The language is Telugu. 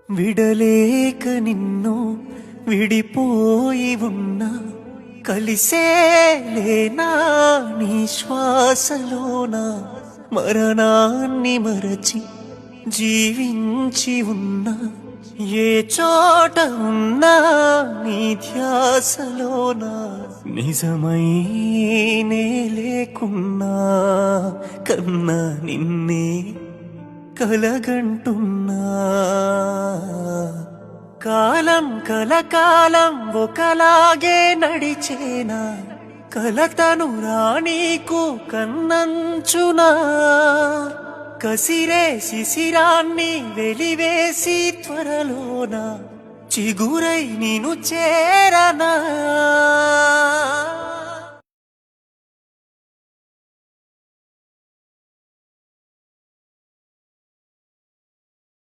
విడలేక నిన్ను విడిపోయి ఉన్నా కలిసేలేనా నీ శ్వాసలోన మరణాన్ని మరచి జీవించి ఉన్నా ఏ చోట ఉన్నా నీ ధ్యాసలోన నిజమై నే లేకున్నా కన్నా నిన్నే కలగంటున్నా కాలం కలకాలం ఒకలాగే నడిచేనా కలతను రానీకు కన్నంచునా కసిరే శిశిరాన్ని వెలివేసి త్వరలోన చిగురై నిను చేరనా